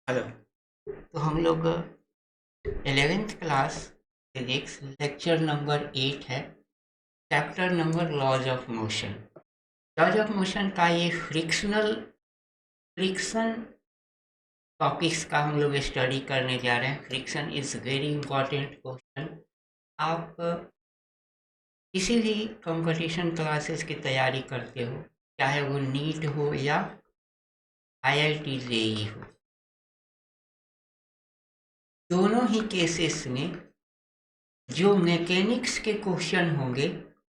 Hello. तो हम लोग 11th class physics lecture number 8 है। Chapter number laws of motion. Laws of motion का ये फ्रिक्शन टॉपिक्स का हम लोग स्टडी करने जा रहे हैं। Friction is very important question. आप किसी भी कंपटीशन क्लासेस की तैयारी करते हो, चाहे वो नीट हो या IIT जेई हो, दोनों ही केसेस में जो मैकेनिक्स के क्वेश्चन होंगे,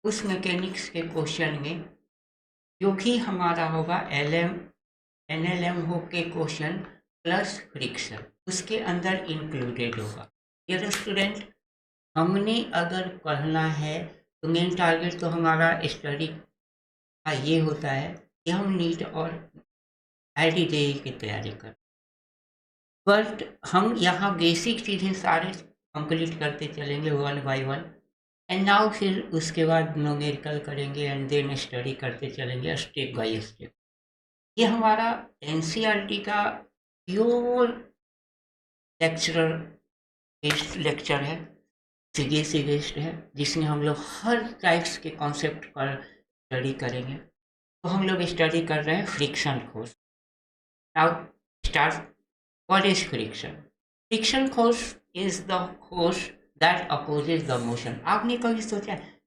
उस मैकेनिक्स के क्वेश्चन में जो भी हमारा होगा LM NLM हो के क्वेश्चन प्लस फ्रिक्शन उसके अंदर इंक्लूडेड होगा। डियर स्टूडेंट, हमने अगर पढ़ना है तो मेन टारगेट तो हमारा स्टडी का ये होता है कि हम नीट और IIT जेईई की तैयारी करें। बट हम यहाँ बेसिक चीज़ें सारे कंप्लीट करते चलेंगे one by one. And now फिर उसके बाद न्यूमेरिकल करेंगे एंड देन स्टडी करते चलेंगे स्टेप बाय स्टेप। ये हमारा NCERT का प्योर लेक्चरर बेस्ड लेक्चर है, CBSE बेस्ड है, जिसमें हम लोग हर टाइप्स के कॉन्सेप्ट पर स्टडी करेंगे। तो हम लोग स्टडी कर रहे हैं friction force. Now start. What is friction? Friction force is the force that opposes the motion. आपने कभी सोचा है,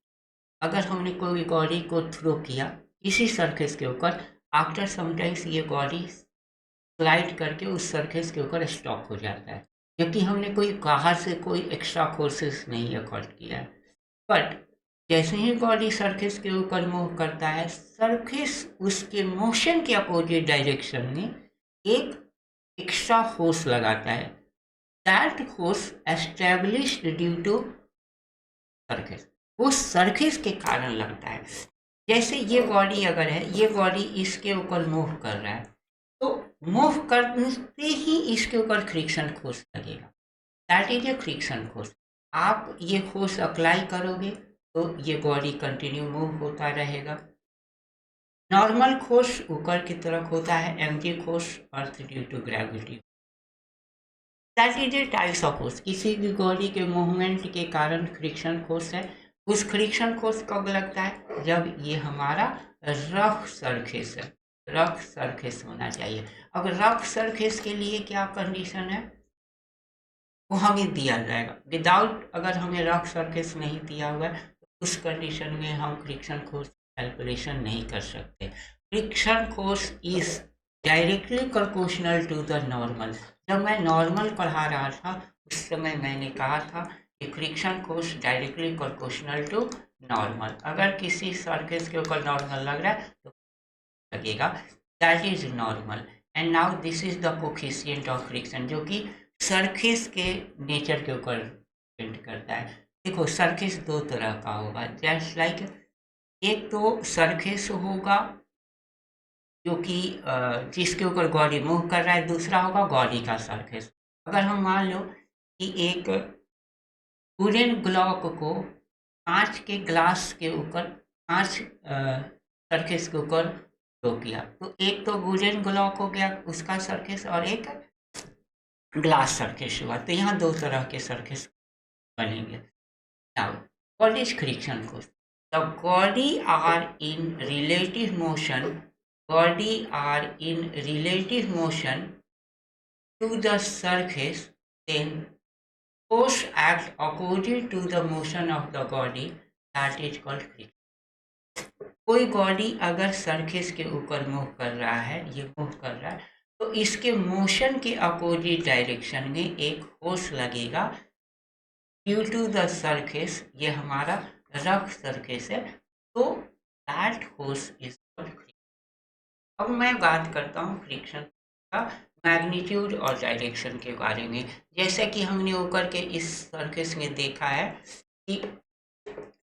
अगर हमने कोई बॉडी को थ्रो किया किसी सरफेस के ऊपर, आफ्टर समटाइम्स ये बॉडी स्लाइड करके उस सरफेस के ऊपर स्टॉप हो जाता है, क्योंकि हमने कोई बाहर से कोई एक्स्ट्रा फोर्सेस नहीं अकॉर्ड किया है। बट जैसे ही बॉडी सरफेस के ऊपर मूव करता है, सरफेस उसके मोशन के अपोजिट डायरेक्शन में एक एक्स्ट्रा फोर्स लगाता है। That force established due to surface, वो सरफेस के कारण लगता है। जैसे ये बॉडी अगर है, ये बॉडी इसके ऊपर मूव कर रहा है, तो मूव करते ही इसके ऊपर फ्रिक्शन फोर्स लगेगा। That is A friction force. आप ये फोर्स अप्लाई करोगे तो ये बॉडी कंटिन्यू मूव होता रहेगा। नॉर्मल फोर्स ऊपर की तरफ होता है, mg force earth due to gravity. That is a types of force. किसी भी बॉडी के मूवमेंट के कारण फ्रिक्शन फोर्स है। उस फ्रिक्शन फोर्स कब लगता है? जब ये हमारा रफ सरफेस है। रफ सरफेस होना चाहिए। अब रफ सरफेस के लिए क्या कंडीशन है, वो हमें दिया जाएगा। विदाउट, अगर हमें रफ सरफेस नहीं दिया हुआ है तो उस कंडीशन में हम फ्रिक्शन फोर्स कैलकुलेशन नहीं कर सकते। Friction force is directly proportional to the normal. जब मैं नॉर्मल पढ़ा रहा था उस समय मैंने कहा था कि friction force directly proportional to normal. अगर किसी सरफेस के ऊपर नॉर्मल लग रहा है तो लगेगा, that is normal. And now this is the coefficient of friction, जो कि सरफेस के नेचर के ऊपर डिपेंड करता है। देखो, सरफेस दो तरह का होगा, जस्ट लाइक एक तो सरफेस होगा जो कि जिसके ऊपर बॉडी मूव कर रहा है, दूसरा होगा बॉडी का सरफेस। अगर हम मान लो कि एक वुडन ब्लॉक को कांच के ग्लास के ऊपर, कांच सरफेस के ऊपर थ्रो किया, तो एक तो वुडन ब्लॉक हो गया उसका सरफेस, और एक ग्लास सरफेस हुआ। तो यहाँ दो तरह के सरफेस बनेंगे। Now what is friction force? The body are in relative motion, body are in relative motion to the surface, then force acts opposite to the motion of the body, that is called friction. कोई body अगर surface के ऊपर move कर रहा है, ये move कर रहा है, तो इसके मोशन के अपोजिट डायरेक्शन में एक फोर्स लगेगा ड्यू टू द सरफेस। ये हमारा रफ सरफेस है, तो that force is called friction. अब मैं बात करता हूँ फ्रिक्शन का मैग्नीट्यूड और डायरेक्शन के बारे में। जैसे कि हमने ऊपर के इस सरफेस में देखा है कि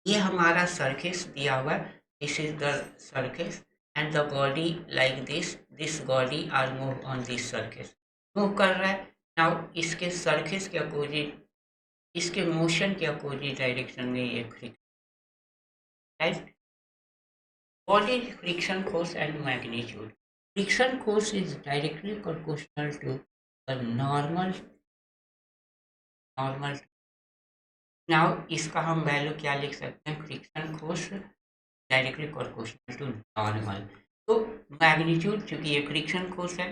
ये हमारा सरफेस दिया हुआ है, this is the surface and the body like this body are move on this surface, move कर रहा है। नाउ इसके सरफेस के अपोजिट, इसके मोशन के अपोजिट डायरेक्शन में ये friction, right? What is friction force and magnitude? Friction force is directly proportional to normal normal. Now इसका हम वैल्यू क्या लिख सकते हैं, friction force directly proportional to normal. तो मैग्नीट्यूड चूंकि ये फ्रिक्शन फोर्स है,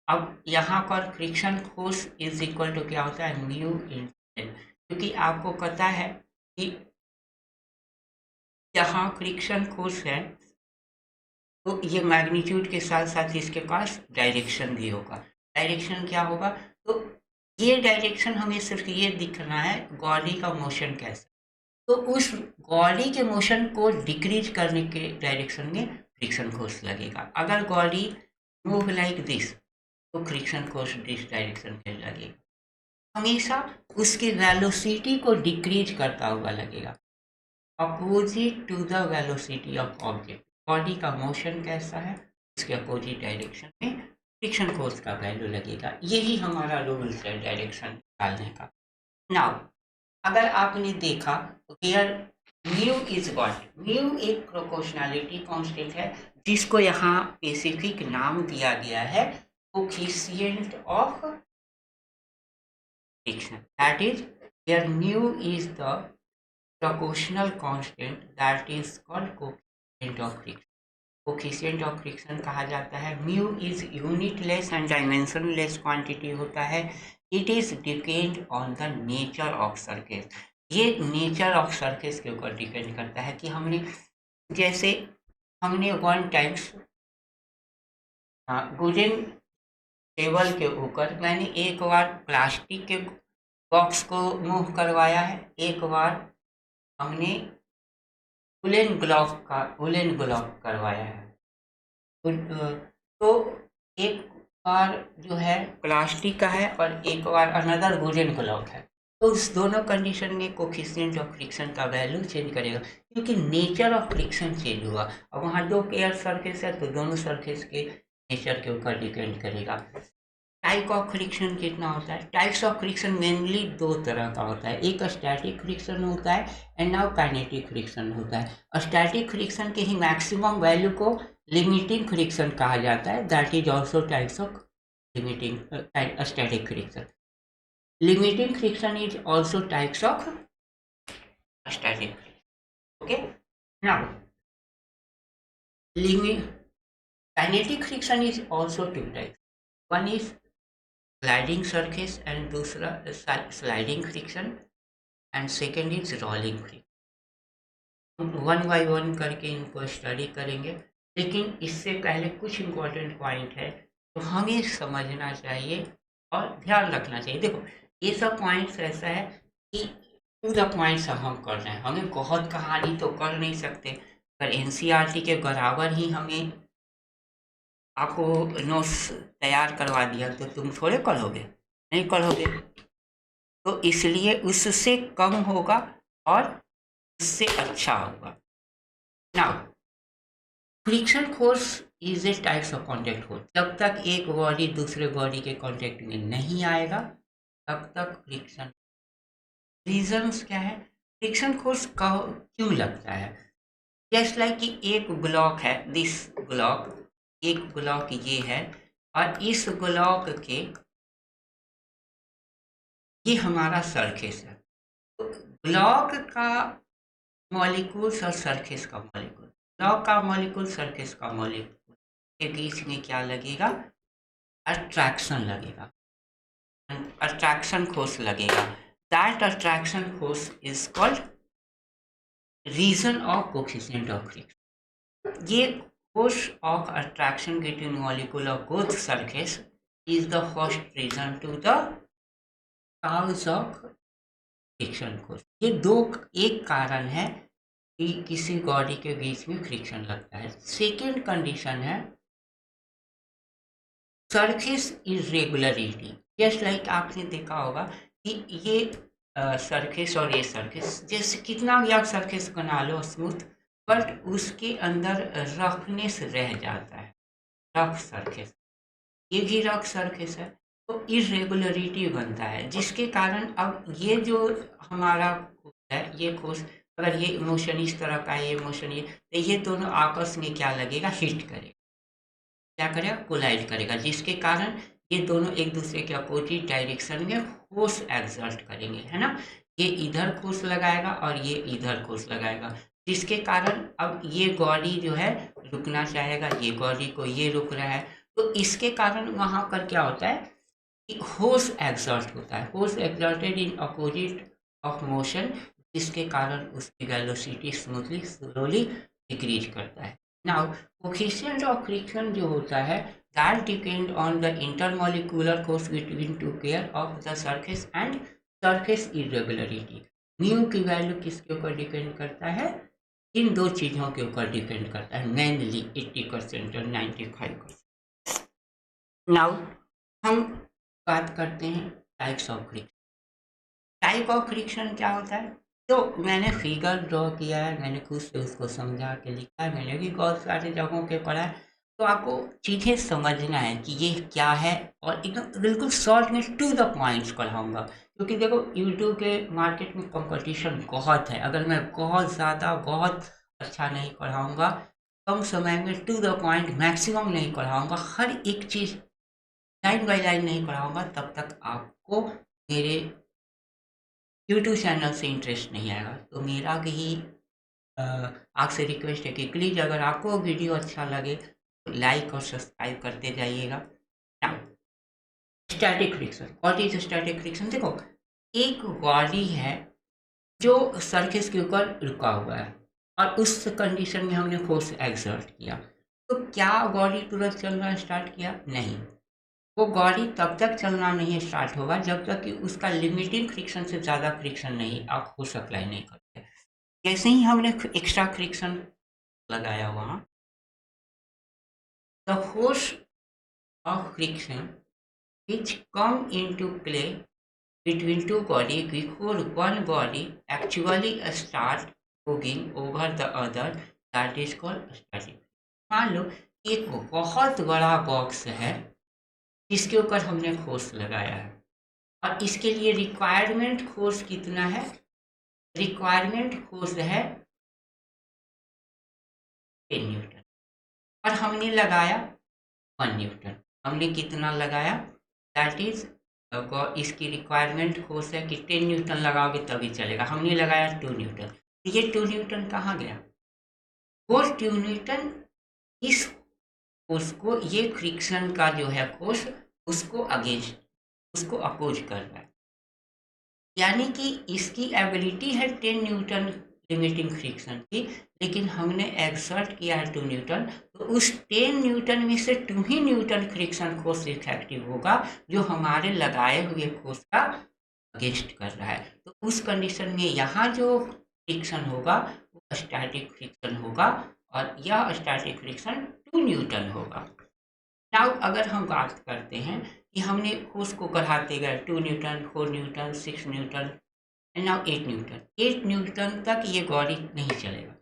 अब यहाँ पर friction force is equal to क्या होता है, म्यू इन एन। क्योंकि आपको पता है कि यहाँ फ्रिक्शन फोर्स है तो ये मैग्नीट्यूड के साथ साथ इसके पास डायरेक्शन भी होगा। डायरेक्शन क्या होगा, तो ये डायरेक्शन हमें सिर्फ ये दिखना है बॉडी का मोशन कैसा, तो उस बॉडी के मोशन को डिक्रीज करने के डायरेक्शन में फ्रिक्शन फोर्स लगेगा। अगर बॉडी मूव लाइक दिस तो फ्रिक्शन फोर्स दिस डायरेक्शन में लगेगा, हमेशा उसकी वेलोसिटी को डिक्रीज करता हुआ लगेगा, opposite to the velocity of object. Body का मोशन कैसा है उसके अपोजिट डायरेक्शन में फ्रिक्शन फोर्स का वैल्यू लगेगा। यही हमारा रूल्स है डायरेक्शन निकालने का। नाउ अगर आपने देखा here mu is what, mu एक प्रोपोर्शनैलिटी कांस्टेंट है जिसको यहाँ स्पेसिफिक नाम दिया गया है coefficient of friction, that is here mu is the proportional constant that is called coefficient of friction। Coefficient of friction कहा जाता है। Mu is unitless and dimensionless quantity होता है। It is depend on the nature of surface. ये nature of surface के ऊपर depend करता है कि हमने जैसे हमने वन टाइम्स वुडन टेबल के ऊपर मैंने एक बार प्लास्टिक के बॉक्स को मूव करवाया है, एक बार हमने वुलन ग्लॉक करवाया है। तो एक बार जो है प्लास्टिक का है और एक बार अनदर वुलन ग्लॉक है, तो उस दोनों कंडीशन में कोफिशिएंट ऑफ फ्रिक्शन का वैल्यू चेंज करेगा क्योंकि नेचर ऑफ फ्रिक्शन चेंज हुआ। अब वहाँ दो पेयर सरफेस है तो दोनों सरफेस के नेचर के ऊपर डिपेंड करेगा। टाइप ऑफ फ्रिक्शन कितना होता है, टाइप्स ऑफ फ्रिक्शन मेनली दो तरह का होता है, एक स्टैटिक फ्रिक्शन होता है एंड नाउ काइनेटिक फ्रिक्शन होता है। स्टैटिक फ्रिक्शन के ही मैक्सिमम वैल्यू को लिमिटिंग फ्रिक्शन कहा जाता है, that is also types of limiting static friction. Limiting friction is also types of static friction. Okay, now kinetic friction is also two types, one is sliding surface and दूसरा sliding friction and second is rolling friction. One by one करके इनको study करेंगे, लेकिन इससे पहले कुछ important point है तो हमें समझना चाहिए और ध्यान रखना चाहिए। देखो ये सब पॉइंट्स ऐसा है कि टू द पॉइंट्स हम कर रहे हैं, हमें बहुत कहानी तो कर नहीं सकते। अगर एनसीईआरटी के बराबर ही हमें आपको नोट्स तैयार करवा दिया तो तुम थोड़े करोगे, नहीं करोगे, तो इसलिए उससे कम होगा और उससे अच्छा होगा। Now friction force is a types of contact force. जब तक एक बॉडी दूसरे बॉडी के कांटेक्ट में नहीं आएगा तब तक फ्रिक्शन। रीजंस क्या है, फ्रिक्शन फोर्स क्यों लगता है, जस्ट लाइक कि एक ब्लॉक है, दिस ब्लॉक, एक ब्लॉक ये है और इस ब्लॉक के ये हमारा सरफेस है, तो ब्लॉक का मॉलिक्यूल्स और सरफेस का मॉलिक्यूल, ब्लॉक का मॉलिक्यूल सरफेस का मॉलिक्यूल के बीच में क्या लगेगा, अट्रैक्शन लगेगा, अट्रैक्शन फोर्स लगेगा। That attraction force is called reason of coefficient of friction. ये force of attraction between molecule of both surface is the first reason to the cause of friction force। ये दो एक कारण है कि किसी बॉडी के बीच में फ्रिक्शन लगता है। सेकेंड कंडीशन है सरफेस इरेगुलरिटी। जस्ट लाइक आपने देखा होगा कि ये सरफेस और ये सरफेस, जैसे कितना भी आप सरफेस बना लो स्मूथ, बट उसके अंदर रफनेस रह जाता है, रफ सरफेस, ये भी रफ सरफेस है, तो इरेगुलरिटी बनता है जिसके कारण अब ये जो हमारा है ये फोर्स, अगर ये मोशन इस तरह का है, ये मोशन ये, तो ये दोनों आपस में क्या लगेगा, हिट करेगा, क्या करेगा, कोलाइड करेगा, जिसके कारण ये दोनों एक दूसरे के अपोजिट डायरेक्शन में फोर्स एक्सर्ट करेंगे, है ना। ये इधर फोर्स लगाएगा और ये इधर फोर्स लगाएगा, जिसके कारण अब ये बॉडी जो है रुकना चाहेगा, ये बॉडी को ये रुक रहा है, तो इसके कारण वहाँ पर क्या होता है कि फोर्स एक्सर्ट होता है, force exerted in opposite of motion, जिसके कारण उसकी वेलोसिटी स्लोली डिक्रीज करता है। नाउ कोफिशिएंट ऑफ फ्रिक्शन जो होता है that depend on the intermolecular force between two pair of the surface and surface irregularity। Mu की वैल्यू किसके ऊपर डिपेंड करता है, इन दो चीज़ों के ऊपर डिपेंड करता है, मेनली 80% और 95%। नाउ हम बात करते हैं types of friction. Type of friction क्या होता है, तो मैंने फिगर ड्रॉ किया है, मैंने खुद से उसको समझा के लिखा है, मैंने भी बहुत सारे जगहों पे पढ़ा है, तो आपको चीज़ें समझना है कि ये क्या है, और एकदम बिल्कुल शॉर्ट में टू द पॉइंट्स पढ़ाऊँगा, क्योंकि देखो यूट्यूब के मार्केट में कंपटीशन बहुत है, अगर मैं बहुत ज़्यादा बहुत अच्छा नहीं पढ़ाऊँगा, कम समय में टू द पॉइंट मैक्सिमम नहीं पढ़ाऊँगा, हर एक चीज़ लाइन बाय लाइन नहीं पढ़ाऊँगा, तब तक आपको मेरे यूट्यूब चैनल से इंटरेस्ट नहीं आएगा। तो मेरा ही आपसे रिक्वेस्ट है कि प्लीज़ अगर आपको वीडियो अच्छा लगे तो लाइक और सब्सक्राइब करते जाइएगा। Now static friction, what is static friction, देखो एक बॉडी है जो सरफेस के ऊपर रुका हुआ है और उस कंडीशन में हमने फोर्स एक्सर्ट किया, तो क्या बॉडी तुरंत चलना स्टार्ट किया, नहीं, वो गाड़ी तब तक चलना नहीं स्टार्ट होगा जब तक कि उसका लिमिटिंग फ्रिक्शन से ज़्यादा फ्रिक्शन नहीं आप फोर्स अप्लाई नहीं करते। जैसे ही हमने एक्स्ट्रा फ्रिक्शन लगाया वहाँ, the force of friction which come into play between two body before one body actually start moving over the other, that is called static। मान लो एक बहुत बड़ा बॉक्स है जिसके ऊपर हमने फोर्स लगाया है, और इसके लिए रिक्वायरमेंट फोर्स कितना है, रिक्वायरमेंट फोर्स है 10 न्यूटन, और हमने लगाया 1 न्यूटन। हमने कितना लगाया, दैट इज इसकी रिक्वायरमेंट फोर्स है कि 10 न्यूटन लगाओगे तभी चलेगा, हमने लगाया 2 न्यूटन, तो ये 2 न्यूटन कहाँ गया, वो 2 न्यूटन इस फोर्स को, ये फ्रिक्शन का जो है फोर्स उसको अगेंस्ट, उसको अपोज कर रहा है, यानी कि इसकी एबिलिटी है 10 न्यूटन लिमिटिंग फ्रिक्शन की, लेकिन हमने एक्सर्ट किया है 2 न्यूटन, तो उस 10 न्यूटन में से 2 ही न्यूटन फ्रिक्शन फोर्स इफेक्टिव होगा जो हमारे लगाए हुए फोर्स का अगेंस्ट कर रहा है। तो उस कंडीशन में यहाँ जो फ्रिक्शन होगा वो स्टैटिक फ्रिक्शन होगा, और यह स्टैटिक फ्रिक्शन 2 न्यूटन होगा। नाउ अगर हम बात करते हैं कि हमने फोर्स को बढ़ाते गए 2 Newton, 4 Newton, 6 Newton and now 8 Newton, 8 Newton तक ये बॉडी नहीं चलेगा,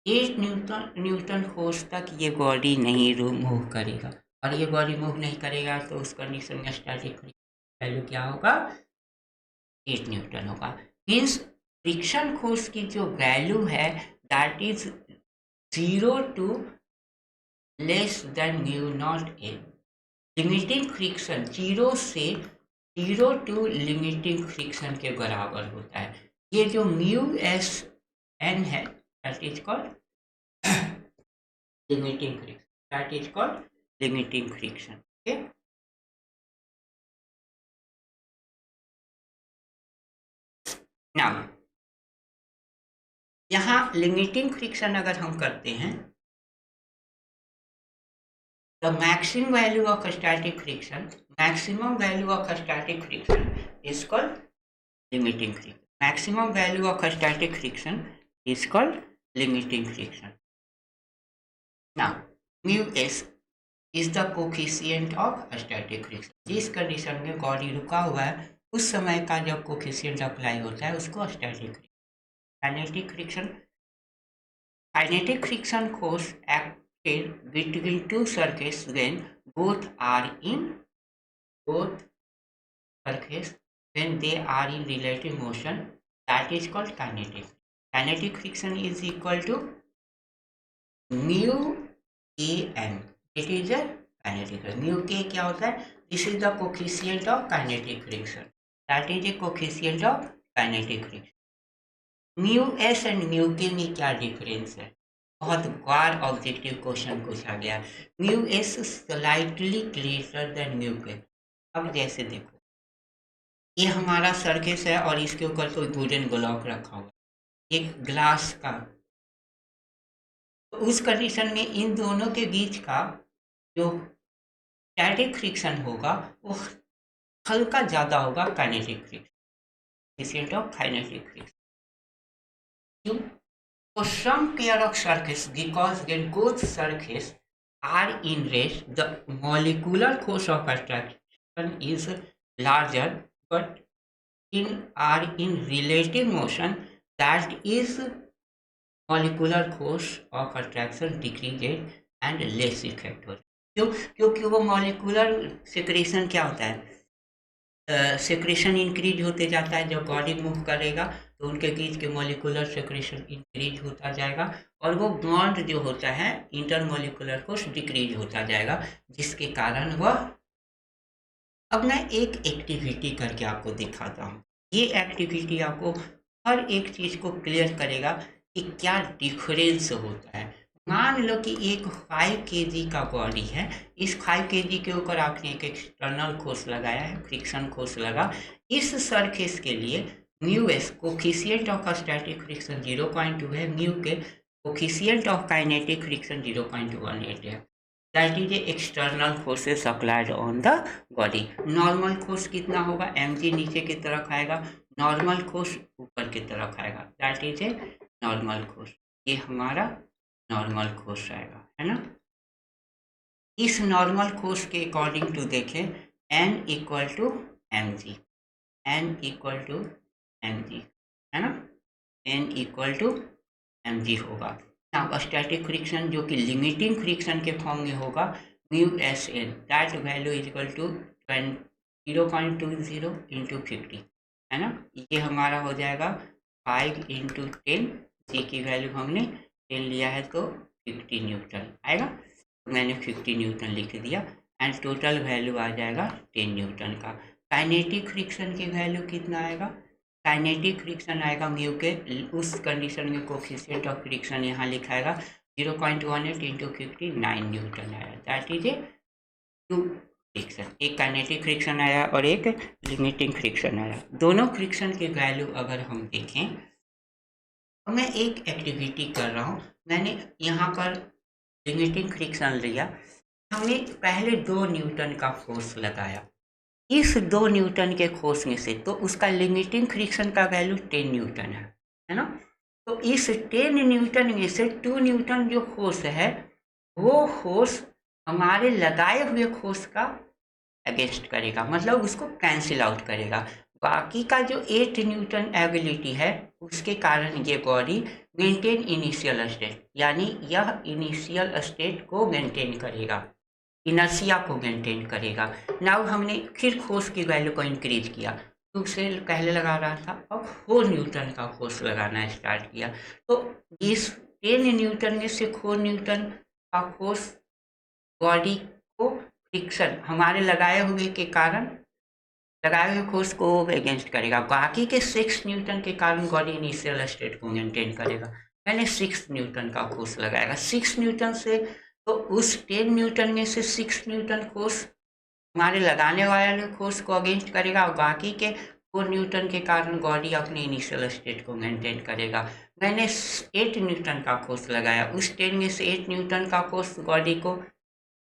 8 न्यूटन न्यूटन फोर्स तक ये बॉडी नहीं मूव करेगा, और ये बॉडी मूव नहीं करेगा तो उस कंडीशन में स्टैटिक वैल्यू क्या होगा, 8 न्यूटन होगा। मीन्स फ्रिक्शन फोर्स की जो वैल्यू है that is 0 to less than mu not A. Limiting friction 0 से 0 टू लिमिटिंग फ्रिक्शन के बराबर होता है। ये जो म्यू एस एन है that is called limiting friction, that is called limiting friction. Okay, now यहाँ लिमिटिंग फ्रिक्शन अगर हम करते हैं, the maximum value of static friction, maximum value of static friction is called limiting friction, maximum value of static friction is called limiting friction। now mu s is the coefficient of static friction, जिस condition में body रुका हुआ है उस समय का जब coefficient apply होता है उसको static friction. Kinetic friction, kinetic friction force acted between two surfaces when both are in both surface when they are in relative motion, that is called kinetic। Kinetic friction is equal to mu a n, it is a kinetic। mu k क्या होता है, this is the coefficient of kinetic friction, that is A coefficient of kinetic friction. Mu S and mu के में क्या difference है? बहुत बार objective question पूछा गया। Mu S slightly greater than mu के। अब जैसे देखो, ये हमारा सरफेस है और इसके ऊपर कोई वुडन ब्लॉक रखा हुआ है, एक ग्लास का। तो उस कंडीशन में इन दोनों के बीच का जो स्टैटिक फ्रिक्शन होगा वो हल्का ज़्यादा होगा kinetic friction of kinetic friction. For some pair of surface, because when both surfaces are in rest, the molecular force of attraction is larger, but are in relative motion, that is molecular force of attraction decreases and less effect हो। क्यों? क्योंकि वो molecular secretion क्या होता है, secretion increase होते जाता है। जब बॉडी मूव करेगा तो उनके बीच के मॉलिकुलर सेक्रेशन इंक्रीज होता जाएगा और वो बॉन्ड जो होता है इंटरमॉलिकुलर फोर्स डिक्रीज होता जाएगा, जिसके कारण वह। अब मैं एक एक्टिविटी करके आपको दिखाता हूँ। ये एक्टिविटी आपको हर एक चीज़ को क्लियर करेगा कि क्या डिफरेंस होता है। मान लो कि एक 5 kg का बॉडी है, इस 5 kg के ऊपर आपने एक एक्सटर्नल फोर्स लगाया है, फ्रिक्शन फोर्स लगा। इस सरफेस के लिए mu S coefficient of static friction 0.2 है, म्यू के कोफिशिएंट ऑफ काइनेटिक फ्रिक्शन 0.18 है। That is A external forces applied on the body. Normal force कितना होगा, mg नीचे की तरफ आएगा, नॉर्मल फोर्स ऊपर की तरफ आएगा, that is a normal force. ये हमारा नॉर्मल फोर्स आएगा, है ना। इस नॉर्मल फोर्स के अकॉर्डिंग टू देखें, n equal to M G, n equal to M G, है ना, n equal to M G होगा। अब स्टैटिक फ्रिक्शन जो कि लिमिटिंग फ्रिक्शन के फॉर्म में होगा, mu S N, that value is equal to 0.20 into 50, है ना। ये हमारा हो जाएगा 5 इंटू 10, जी की वैल्यू हमने 10 लिया है तो 50 न्यूटन आएगा, तो मैंने 50 न्यूटन लिख दिया एंड टोटल वैल्यू आ जाएगा 10 न्यूटन का। काइनेटिक फ्रिक्शन की वैल्यू कितना आएगा, काइनेटिक फ्रिक्शन आएगा म्यू के उस कंडीशन में कोफिशिएंट ऑफ फ्रिक्शन यहाँ लिखाएगा 0.18 इंटू 59 न्यूटन आया, दैट इज ए 2 फ्रिक्शन। एक काइनेटिक फ्रिक्शन आया और एक लिमिटिंग फ्रिक्शन आया। दोनों फ्रिक्शन की वैल्यू अगर हम देखें, तो मैं एक एक्टिविटी कर रहा हूँ, मैंने यहाँ पर लिमिटिंग फ्रिक्शन लिया, हमने पहले 2 न्यूटन का फोर्स लगाया। इस 2 न्यूटन के फोर्स में से तो उसका लिमिटिंग फ्रिक्शन का वैल्यू 10 न्यूटन है ना। तो इस 10 न्यूटन में से 2 न्यूटन जो फोर्स है वो फोर्स हमारे लगाए हुए फोर्स का अगेंस्ट करेगा, मतलब उसको कैंसिल आउट करेगा। बाकी का जो 8 न्यूटन एबिलिटी है उसके कारण ये बॉडी मेंटेन इनिशियल स्टेट, यानी यह इनिशियल स्टेट को मेंटेन करेगा, इनर्शिया को मेंटेन करेगा। नाउ हमने फिर फोर्स की वैल्यू को इंक्रीज किया, 2 से पहले लगा रहा था, अब 4 न्यूटन का फोर्स लगाना स्टार्ट किया। तो इस 10 न्यूटन में से 4 न्यूटन का फोर्स बॉडी को फ्रिक्शन हमारे लगाए हुए के कारण, लगाए हुए फोर्स को अगेंस्ट करेगा। बाकी के 6 न्यूटन के कारण बॉडी इनिशियल स्टेट को मेंटेन करेगा। मैंने 6 न्यूटन का फोर्स लगाएगा, 6 न्यूटन से, तो उस 10 न्यूटन में से 6 न्यूटन फोर्स हमारे लगाने वाले फोर्स को अगेंस्ट करेगा और बाकी के 4 न्यूटन के कारण बॉडी अपने इनिशियल स्टेट को मेंटेन करेगा। मैंने 8 न्यूटन का फोर्स लगाया, उस 10 में से 8 न्यूटन का फोर्स बॉडी को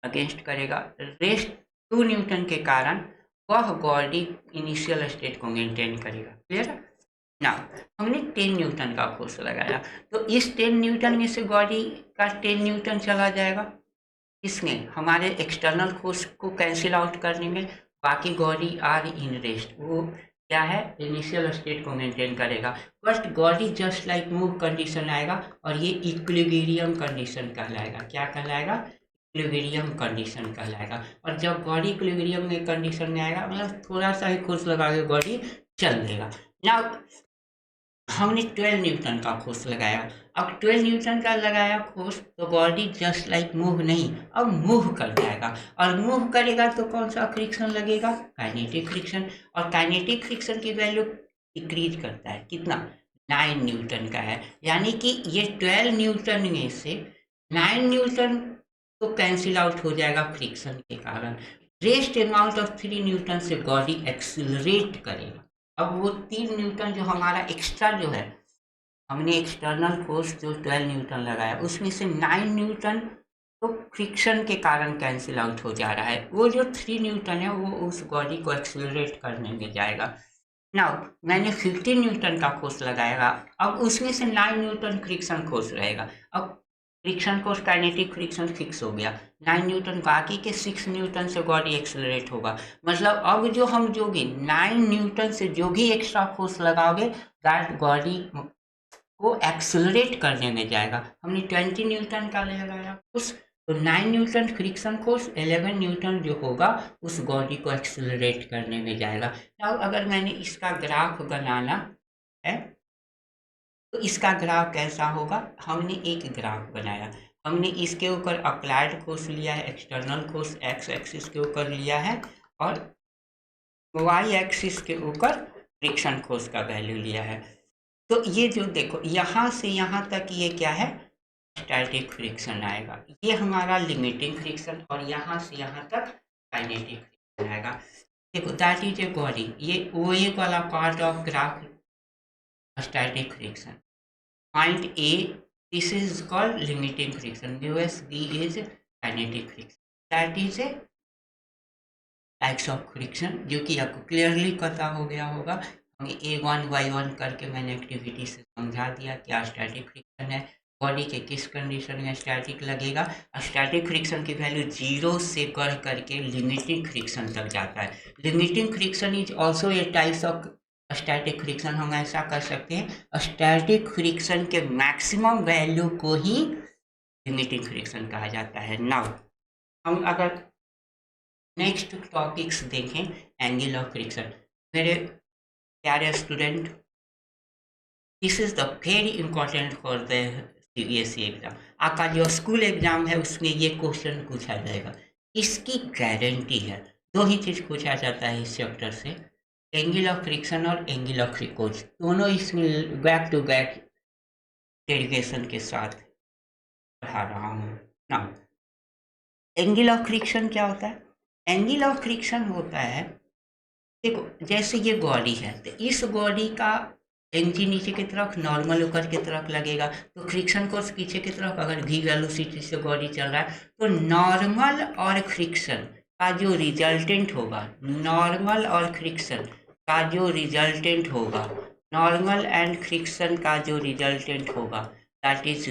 अगेंस्ट करेगा, रेस्ट 2 न्यूटन के कारण वह बॉडी इनिशियल स्टेट को मेंटेन करेगा। क्लियर है ना। हमने 10 न्यूटन का फोर्स लगाया, तो इस 10 न्यूटन में से बॉडी का 10 न्यूटन चला जाएगा, इसमें हमारे एक्सटर्नल फोर्स को कैंसिल आउट करने में। बाकी बॉडी आर इन रेस्ट, वो क्या है, इनिशियल स्टेट को मेंटेन करेगा। First body just like move condition आएगा और ये इक्विलिब्रियम कंडीशन कहलाएगा। क्या कहलाएगा, इक्विलिब्रियम कंडीशन कहलाएगा। और जब बॉडी इक्विलिब्रियम में कंडीशन में आएगा, मतलब थोड़ा सा ही फोर्स लगा के बॉडी चल देगा। नाउ हमने 12 न्यूटन का फोर्स लगाया। अब 12 न्यूटन का लगाया फोर्स तो बॉडी जस्ट लाइक मूव नहीं, अब मूव कर जाएगा, और मूव करेगा तो कौन सा फ्रिक्शन लगेगा? Kinetic friction. और काइनेटिक फ्रिक्शन की वैल्यू डिक्रीज करता है, कितना? 9 न्यूटन का है। यानी कि ये 12 न्यूटन में से 9 न्यूटन तो कैंसिल आउट हो जाएगा फ्रिक्शन के कारण। रेस्ट अमाउंट ऑफ 3 न्यूटन से बॉडी एक्सिलरेट करेगा। अब वो 3 न्यूटन जो हमारा एक्स्ट्रा जो है, हमने एक्सटर्नल फोर्स जो 12 न्यूटन लगाया उसमें से 9 न्यूटन तो फ्रिक्शन के कारण कैंसिल आउट हो जा रहा है। वो जो 3 न्यूटन है वो उस बॉडी को एक्सिलरेट करने में जाएगा। नाउ मैंने 15 न्यूटन का फोर्स लगाएगा, अब उसमें से 9 न्यूटन फ्रिक्शन फोर्स रहेगा। अब friction force kinetic friction fix हो गया, 9 न्यूटन, बाकी के 6 न्यूटन से बॉडी एक्सेलरेट होगा। मतलब अब जो हम जो भी 9 न्यूटन से जो भी एक्स्ट्रा फोर्स लगाओगे दैट बॉडी को एक्सेलरेट करने में जाएगा। हमने 20 न्यूटन का लगाया फोर्स, तो 9 न्यूटन फ्रिक्शन फोर्स, 11 न्यूटन जो होगा उस बॉडी को एक्सेलरेट करने में जाएगा। अब अगर मैंने इसका ग्राफ बनाना है तो इसका ग्राफ कैसा होगा? हमने एक ग्राफ बनाया, हमने इसके ऊपर अप्लाइड फोर्स लिया है, एक्सटर्नल फोर्स एक्स एक्सिस के ऊपर लिया है, और वाई एक्सिस के ऊपर फ्रिक्शन फोर्स का वैल्यू लिया है। तो ये जो देखो यहाँ से यहाँ तक ये क्या है? स्टैटिक फ्रिक्शन आएगा, ये हमारा लिमिटिंग फ्रिक्शन, और यहाँ से यहाँ तक काइनेटिक फ्रिक्शन आएगा। देखो दैट इज ए बॉडी, ये ओ ए वाला part of graph static friction. Point A, this is called limiting friction, US B is kinetic friction. That is a types of friction, जो कि आपको clearly पता हो गया होगा। हमें A1 Y1 करके मैंने एक्टिविटी से समझा दिया क्या स्टैटिक फ्रिक्शन है, बॉडी के किस कंडीशन में स्टैटिक लगेगा। स्टैटिक फ्रिक्शन की वैल्यू 0 से कर करके लिमिटिंग फ्रिक्शन तक जाता है। Limiting friction is also a types of static friction. हम ऐसा कर सकते हैं, स्टैटिक फ्रिक्शन के मैक्सिमम वैल्यू को ही लिमिटिंग फ्रिक्शन कहा जाता है। नाउ हम अगर नेक्स्ट टॉपिक्स देखें, एंगल ऑफ फ्रिक्शन। मेरे प्यारे student, this is the very important for the CBSE exam. आपका जो स्कूल एग्जाम है उसमें ये क्वेश्चन पूछा जाएगा, इसकी गारंटी है। दो ही चीज पूछा जाता है इस चैप्टर से, एंगल ऑफ फ्रिक्शन और एंगल ऑफ रिकोज, दोनों इसमें बैक टू बैक डेरिवेशन के साथ पढ़ा रहा हूँ। ना एंगल ऑफ फ्रिक्शन क्या होता है? एंगल ऑफ फ्रिक्शन होता है, देखो जैसे ये बॉडी है तो इस बॉडी का एंजी नीचे की तरफ, नॉर्मल ऊपर की तरफ लगेगा, तो फ्रिक्शन फोर्स पीछे की तरफ। अगर v वेलोसिटी से बॉडी चल रहा है तो नॉर्मल और फ्रिक्शन का जो रिजल्टेंट होगा, नॉर्मल और फ्रिक्शन का जो रिजल्टेंट होगा, नॉर्मल एंड फ्रिक्शन का जो रिजल्टेंट होगा दैट इज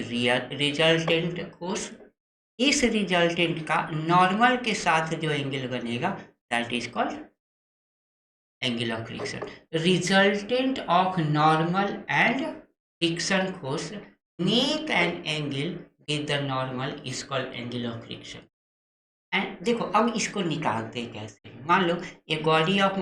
रिजल्टेंट फोर्स। इस रिजल्टेंट का नॉर्मल के साथ जो एंगल बनेगा that is called angle of friction. Resultant of normal and friction force make an angle with the normal is called angle of friction. And देखो अब इसको निकालते कैसे, मान लो एक बॉडी ऑफ